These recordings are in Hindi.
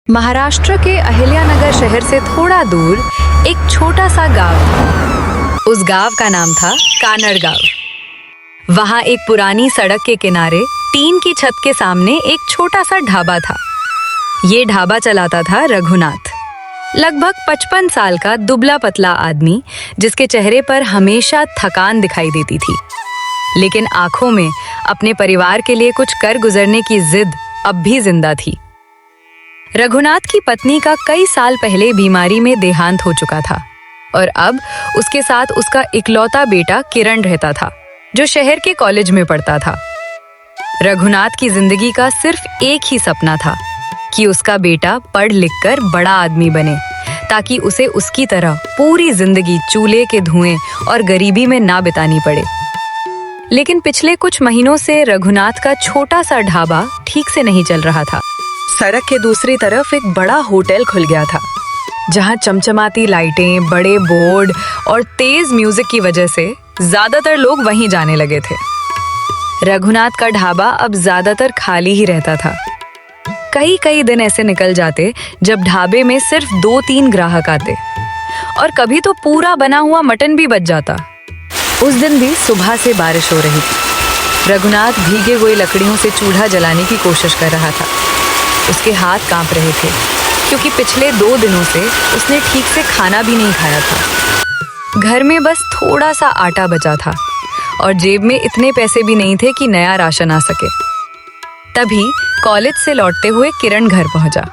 महाराष्ट्र के अहिल्यानगर शहर से थोड़ा दूर एक छोटा सा गांव था। उस गांव का नाम था कानड़ गांव। वहां एक पुरानी सड़क के किनारे टीन की छत के सामने एक छोटा सा ढाबा था। ये ढाबा चलाता था रघुनाथ, लगभग 55 साल का दुबला पतला आदमी जिसके चेहरे पर हमेशा थकान दिखाई देती थी, लेकिन आंखों में अपने परिवार के लिए कुछ कर गुजरने की जिद अब भी जिंदा थी। रघुनाथ की पत्नी का कई साल पहले बीमारी में देहांत हो चुका था और अब उसके साथ उसका इकलौता बेटा किरण रहता था, जो शहर के कॉलेज में पढ़ता था। रघुनाथ की जिंदगी का सिर्फ एक ही सपना था कि उसका बेटा पढ़ लिख कर बड़ा आदमी बने, ताकि उसे उसकी तरह पूरी जिंदगी चूल्हे के धुएं और गरीबी में ना बितानी पड़े। लेकिन पिछले कुछ महीनों से रघुनाथ का छोटा सा ढाबा ठीक से नहीं चल रहा था। सड़क के दूसरी तरफ एक बड़ा होटल खुल गया था, जहां चमचमाती लाइटें, बड़े बोर्ड और तेज म्यूजिक की वजह से ज्यादातर लोग वहीं जाने लगे थे। रघुनाथ का ढाबा अब ज्यादातर खाली ही रहता था। कई दिन ऐसे निकल जाते जब ढाबे में सिर्फ 2-3 ग्राहक आते, और कभी तो पूरा बना हुआ मटन भी बच जाता। उस दिन भी सुबह से बारिश हो रही थी। रघुनाथ भीगे हुए लकड़ियों से चूल्हा जलाने की कोशिश कर रहा था। उसके हाथ कांप रहे थे, क्योंकि पिछले 2 दिनों से उसने ठीक से खाना भी नहीं खाया था। घर में बस थोड़ा सा आटा बचा था और जेब में इतने पैसे भी नहीं थे कि नया राशन आ सके। तभी कॉलेज से लौटते हुए किरण घर पहुंचा।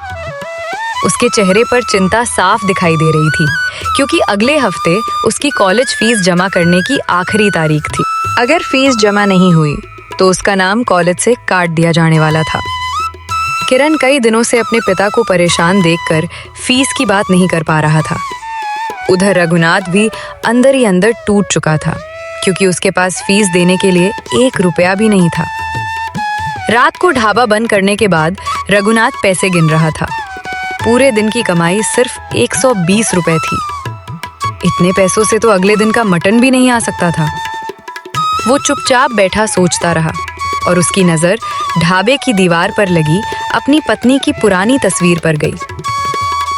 उसके चेहरे पर चिंता साफ दिखाई दे रही थी, क्योंकि अगले हफ्ते उसकी कॉलेज फीस जमा करने की आखिरी तारीख थी। अगर फीस जमा नहीं हुई तो उसका नाम कॉलेज से काट दिया जाने वाला था। किरण कई दिनों से अपने पिता को परेशान देखकर फीस की बात नहीं कर पा रहा था। उधर रघुनाथ भी अंदर ही अंदर टूट चुका था, क्योंकि उसके पास फीस देने के लिए 1 रुपया भी नहीं था। रात को ढाबा बंद करने के बाद रघुनाथ पैसे गिन रहा था। पूरे दिन की कमाई सिर्फ 120 रुपए थी। इतने पैसों से तो अगले दिन का मटन भी नहीं आ सकता था। वो चुपचाप बैठा सोचता रहा और उसकी नजर ढाबे की दीवार पर लगी अपनी पत्नी की पुरानी तस्वीर पर गई।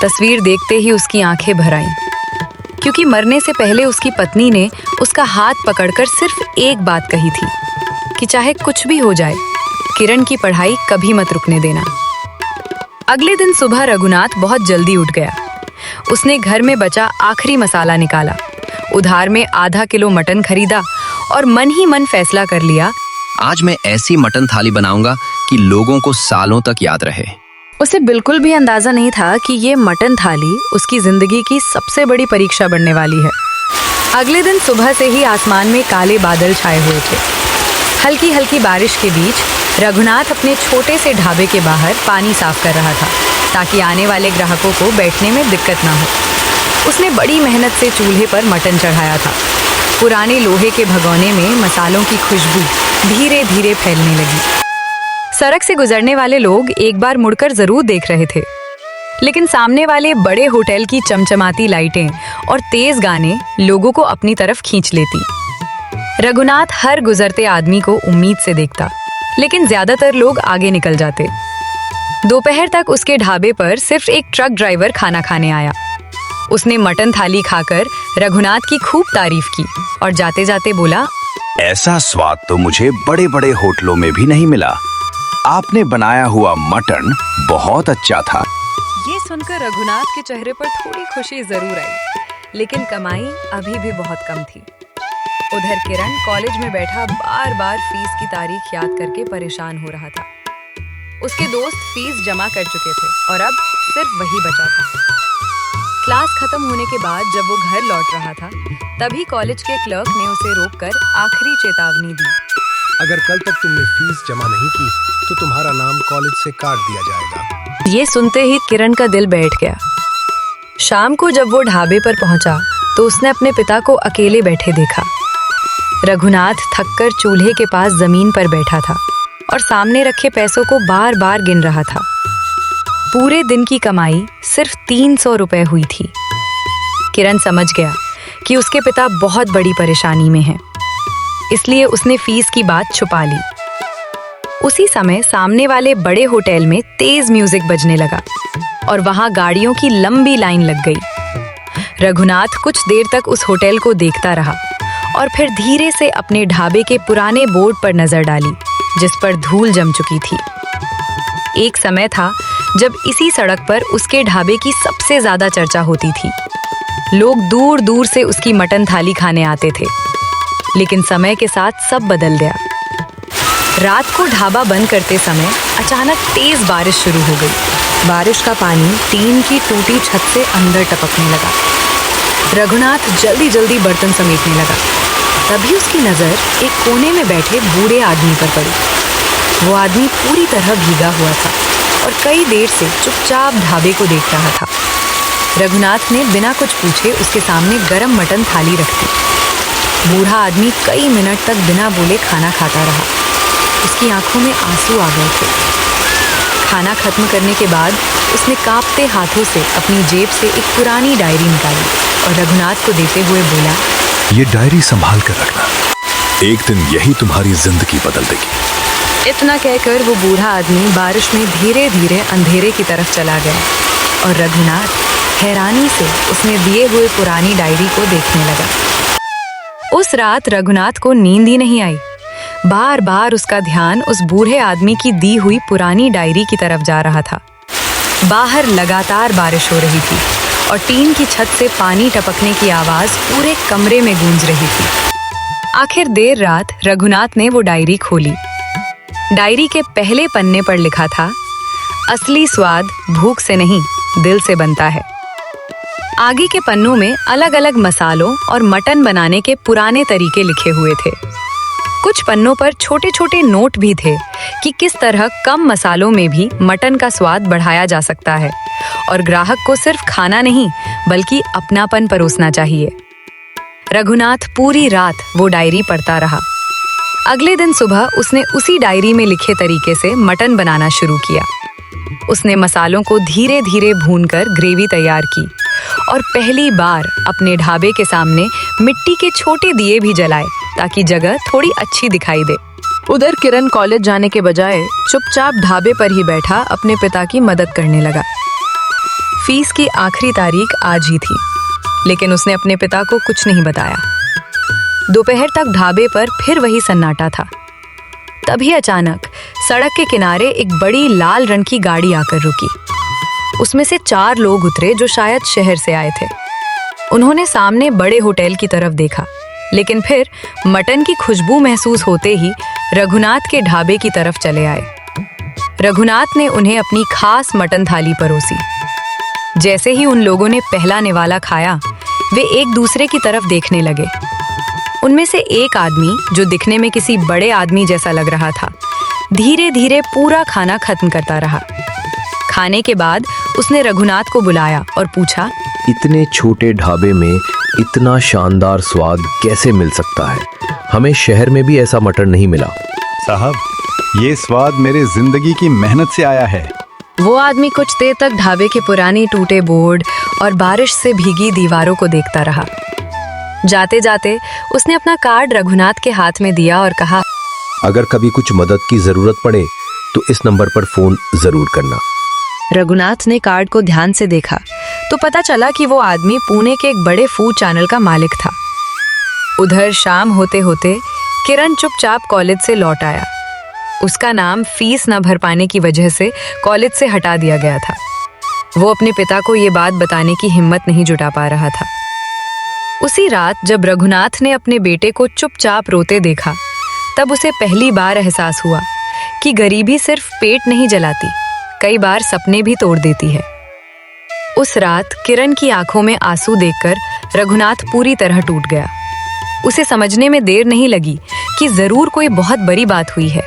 तस्वीर देखते ही उसकी आंखें भर आईं, क्योंकि मरने से पहले उसकी पत्नी ने उसका हाथ पकड़कर सिर्फ एक बात कही थी कि चाहे कुछ भी हो जाए, किरण की पढ़ाई कभी मत रुकने देना। अगले दिन सुबह रघुनाथ बहुत जल्दी उठ गया। उसने घर में बचा आखिरी मसाला निकाला, उधार में आधा किलो मटन खरीदा और मन ही मन फैसला कर लिया, आज मैं ऐसी मटन थाली बनाऊंगा कि लोगों को सालों तक याद रहे। उसे बिल्कुल भी अंदाजा नहीं था कि ये मटन थाली उसकी जिंदगी की सबसे बड़ी परीक्षा बनने वाली है। अगले दिन सुबह से ही आसमान में काले बादल छाए हुए थे। हल्की हल्की बारिश के बीच रघुनाथ अपने छोटे से ढाबे के बाहर पानी साफ कर रहा था, ताकि आने वाले ग्राहकों को बैठने में दिक्कत ना हो। उसने बड़ी मेहनत से चूल्हे पर मटन चढ़ाया था। पुराने लोहे के भगोने में मसालों की खुशबू धीरे धीरे फैलने लगी। सड़क से गुजरने वाले लोग एक बार मुड़कर जरूर देख रहे थे, लेकिन सामने वाले बड़े होटल की चमचमाती लाइटें और तेज गाने लोगों को अपनी तरफ खींच लेती। रघुनाथ हर गुजरते आदमी को उम्मीद से देखता, लेकिन ज्यादातर लोग आगे निकल जाते। दोपहर तक उसके ढाबे पर सिर्फ एक ट्रक ड्राइवर खाना खाने आया। उसने मटन थाली खाकर रघुनाथ की खूब तारीफ की और जाते जाते बोला, ऐसा स्वाद तो मुझे बड़े बड़े होटलों में भी नहीं मिला। आपने बनाया हुआ मटन बहुत अच्छा था। ये सुनकर रघुनाथ के चेहरे पर थोड़ी खुशी जरूर आई, लेकिन कमाई अभी भी बहुत कम थी। उधर किरण कॉलेज में बैठा बार बार फीस की तारीख याद करके परेशान हो रहा था। उसके दोस्त फीस जमा कर चुके थे और अब सिर्फ वही बचा था। क्लास खत्म होने के बाद जब वो घर लौट रहा था, तभी कॉलेज के क्लर्क ने उसे रोककर आखिरी चेतावनी दी। अगर कल तक तुमने फीस जमा नहीं की तो तुम्हारा नाम कॉलेज से काट दिया जाएगा। ये सुनते ही किरण का दिल बैठ गया। शाम को जब वो ढाबे पर पहुंचा तो उसने अपने पिता को अकेले बैठे देखा। रघुनाथ थककर चूल्हे के पास जमीन पर बैठा था और सामने रखे पैसों को बार बार गिन रहा था। पूरे दिन की कमाई सिर्फ 300 रुपए हुई थी। किरण समझ गया कि उसके पिता बहुत बड़ी परेशानी में हैं, इसलिए उसने फीस की बात छुपा ली। उसी समय सामने वाले बड़े होटल में तेज म्यूजिक बजने लगा। और वहां गाड़ियों की लंबी लाइन लग गई। रघुनाथ कुछ देर तक उस होटल को देखता रहा और फिर धीरे से अपने ढाबे के पुराने बोर्ड पर नजर डाली, जिस पर धूल जम चुकी थी। एक समय था जब इसी सड़क पर उसके ढाबे की सबसे ज्यादा चर्चा होती थी। लोग दूर दूर से उसकी मटन थाली खाने आते थे। लेकिन समय के साथ सब बदल गया। रात को ढाबा बंद करते समय अचानक तेज बारिश शुरू हो गई। बारिश का पानी टीन की टूटी छत से अंदर टपकने लगा। रघुनाथ जल्दी जल्दी बर्तन समेटने लगा। तभी उसकी नजर एक कोने में बैठे बूढ़े आदमी पर पड़ी। वो आदमी पूरी तरह भीगा हुआ था और कई देर से चुपचाप ढाबे को देख रहा था। रघुनाथ ने बिना कुछ पूछे उसके सामने गरम मटन थाली रख दी। बूढ़ा आदमी कई मिनट तक बिना बोले खाना खाता रहा। उसकी आंखों में आंसू आ गए थे। खाना खत्म करने के बाद उसने कांपते हाथों से अपनी जेब से एक पुरानी डायरी निकाली और रघुनाथ को देते हुए बोला, ये डायरी संभाल कर रखना, एक दिन यही तुम्हारी जिंदगी बदल देगी। इतना कहकर वो बूढ़ा आदमी बारिश में धीरे धीरे अंधेरे की तरफ चला गया और रघुनाथ हैरानी से उसने दिए हुए पुरानी डायरी को देखने लगा। उस रात रघुनाथ को नींद ही नहीं आई। बार बार उसका ध्यान उस बूढ़े आदमी की दी हुई पुरानी डायरी की तरफ जा रहा था। बाहर लगातार बारिश हो रही थी और टीन की छत से पानी टपकने की आवाज पूरे कमरे में गूंज रही थी। आखिर देर रात रघुनाथ ने वो डायरी खोली। डायरी के पहले पन्ने पर लिखा था, असली स्वाद भूख से नहीं दिल से बनता है। आगे के पन्नों में अलग अलग मसालों और मटन बनाने के पुराने तरीके लिखे हुए थे। कुछ पन्नों पर छोटे छोटे नोट भी थे कि किस तरह कम मसालों में भी मटन का स्वाद बढ़ाया जा सकता है और ग्राहक को सिर्फ खाना नहीं बल्कि अपनापन परोसना चाहिए। रघुनाथ पूरी रात वो डायरी पढ़ता रहा। अगले दिन सुबह उसने उसी डायरी में लिखे तरीके से मटन बनाना शुरू किया। उसने मसालों को धीरे धीरे भूनकर ग्रेवी तैयार की और पहली बार अपने ढाबे के सामने मिट्टी के छोटे दिए भी जलाए ताकि जगह थोड़ी अच्छी दिखाई दे। उधर किरण कॉलेज जाने के बजाय चुपचाप ढाबे पर ही बैठा अपने पिता की मदद करने लगा। फीस की आखिरी तारीख आज ही थी, लेकिन उसने अपने पिता को कुछ नहीं बताया। दोपहर तक ढाबे पर फिर वही सन्नाटा था। तभी अचानक सड़क के किनारे एक बड़ी लाल रंग की गाड़ी आकर रुकी। उसमें से 4 लोग उतरे जो शायद शहर से आए थे। उन्होंने सामने बड़े होटल की तरफ देखा, लेकिन फिर मटन की खुशबू महसूस होते ही रघुनाथ के ढाबे की तरफ चले आए। रघुनाथ ने उन्हें अपनी खास मटन थाली परोसी। जैसे ही उन लोगों ने पहला निवाला खाया, वे एक दूसरे की तरफ देखने लगे। उनमें से एक आदमी, जो दिखने में किसी बड़े आदमी जैसा लग रहा था, धीरे धीरे पूरा खाना खत्म करता रहा। खाने के बाद उसने रघुनाथ को बुलाया और पूछा, इतने छोटे ढाबे में इतना शानदार स्वाद कैसे मिल सकता है? हमें शहर में भी ऐसा मटन नहीं मिला। साहब, ये स्वाद मेरे जिंदगी की मेहनत से आया है। वो आदमी कुछ देर तक ढाबे के पुराने टूटे बोर्ड और बारिश से भीगी दीवारों को देखता रहा। जाते जाते उसने अपना कार्ड रघुनाथ के हाथ में दिया और कहा, अगर कभी कुछ मदद की जरूरत पड़े तो इस नंबर पर फोन जरूर करना। रघुनाथ ने कार्ड को ध्यान से देखा तो पता चला कि वो आदमी पुणे के एक बड़े फूड चैनल का मालिक था। उधर शाम होते होते किरण चुपचाप कॉलेज से लौट आया। उसका नाम फीस न भर पाने की वजह से कॉलेज से हटा दिया गया था। वो अपने पिता को ये बात बताने की हिम्मत नहीं जुटा पा रहा था। उसी रात जब रघुनाथ ने अपने बेटे को चुपचाप रोते देखा, तब उसे पहली बार एहसास हुआ कि गरीबी सिर्फ पेट नहीं जलाती, कई बार सपने भी तोड़ देती है। उस रात किरण की आंखों में आंसू देखकर रघुनाथ पूरी तरह टूट गया। उसे समझने में देर नहीं लगी कि जरूर कोई बहुत बड़ी बात हुई है।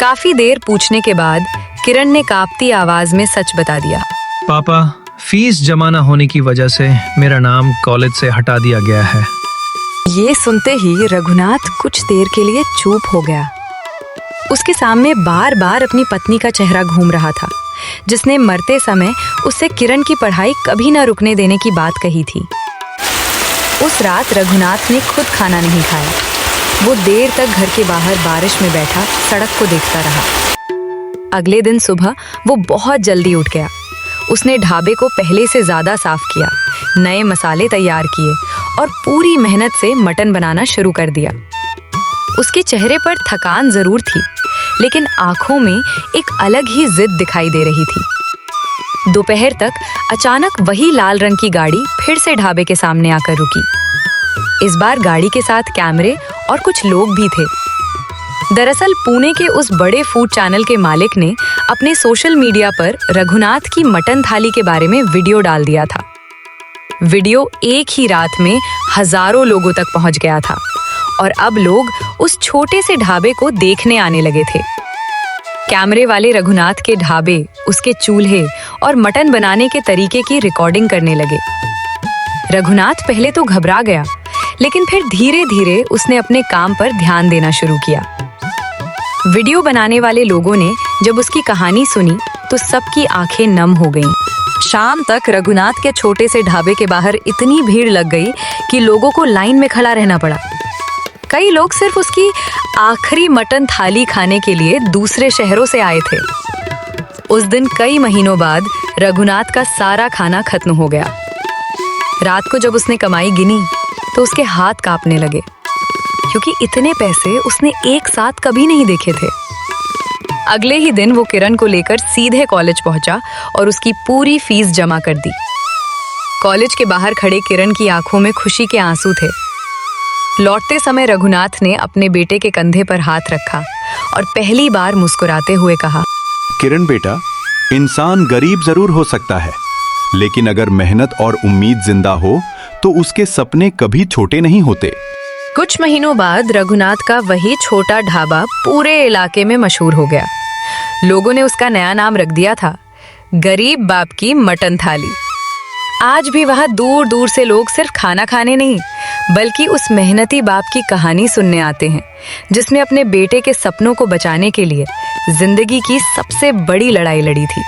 काफी देर पूछने के बाद किरण ने कांपती आवाज में सच बता दिया। पापा, फीस जमा न होने की वजह से मेरा नाम कॉलेज से हटा दिया गया है। ये सुनते ही रघुनाथ कुछ देर के लिए चुप हो गया। उसके सामने बार बार अपनी पत्नी का चेहरा घूम रहा था, जिसने मरते समय उससे किरण की पढ़ाई कभी न रुकने देने की बात कही थी। उस रात रघुनाथ ने खुद खाना नहीं खाया। वो देर तक घर के बाहर बारिश में बैठा सड़क को देखता रहा। अगले दिन सुबह वो बहुत जल्दी उठ गया। उसने ढाबे को पहले से ज्यादा साफ किया, नए मसाले तैयार किए और पूरी मेहनत से मटन बनाना शुरू कर दिया। उसके चेहरे पर थकान जरूर थी, लेकिन आंखों में एक अलग ही जिद दिखाई दे रही थी। दोपहर तक अचानक वही लाल रंग की गाड़ी फिर से ढाबे के सामने आकर रुकी। इस बार गाड़ी के साथ कैमरे और कुछ लोग भी थे। दरअसल पुणे के उस बड़े फूड चैनल के मालिक ने अपने सोशल मीडिया पर रघुनाथ की मटन थाली के बारे में वीडियो डाल दिया था। वीडियो एक ही रात में हजारों लोगों तक पहुंच गया था और अब लोग उस छोटे से ढाबे को देखने आने लगे थे। कैमरे वाले रघुनाथ के ढाबे, उसके चूल्हे और मटन बनाने के तरीके की रिकॉर्डिंग करने लगे। रघुनाथ पहले तो घबरा गया, लेकिन फिर धीरे धीरे उसने अपने काम पर ध्यान देना शुरू किया। वीडियो बनाने वाले लोगों ने जब उसकी कहानी सुनी तो सबकी आंखें नम हो गईं। शाम तक रघुनाथ के छोटे से ढाबे के बाहर इतनी भीड़ लग गई कि लोगों को लाइन में खड़ा रहना पड़ा। कई लोग सिर्फ उसकी आखिरी मटन थाली खाने के लिए दूसरे शहरों से आए थे। उस दिन कई महीनों बाद रघुनाथ का सारा खाना खत्म हो गया। रात को जब उसने कमाई गिनी तो उसके हाथ कांपने लगे, क्योंकि इतने पैसे उसने एक साथ कभी नहीं देखे थे। अगले ही दिन वो किरण को लेकर सीधे कॉलेज पहुंचा और उसकी पूरी फीस जमा कर दी। कॉलेज के बाहर खड़े किरण की आंखों में खुशी के आंसू थे। लौटते समय रघुनाथ ने अपने बेटे के कंधे पर हाथ रखा और पहली बार मुस्कुराते हुए कहा, किरण बेटा, इंसान गरीब जरूर हो सकता है, लेकिन अगर मेहनत और उम्मीद जिंदा हो तो उसके सपने कभी छोटे नहीं होते। कुछ महीनों बाद रघुनाथ का वही छोटा ढाबा पूरे इलाके में मशहूर हो गया। लोगों ने उसका नया नाम रख दिया था, गरीब बाप की मटन थाली। आज भी वहां दूर दूर से लोग सिर्फ खाना खाने नहीं, बल्कि उस मेहनती बाप की कहानी सुनने आते हैं, जिसने अपने बेटे के सपनों को बचाने के लिए जिंदगी की सबसे बड़ी लड़ाई लड़ी थी।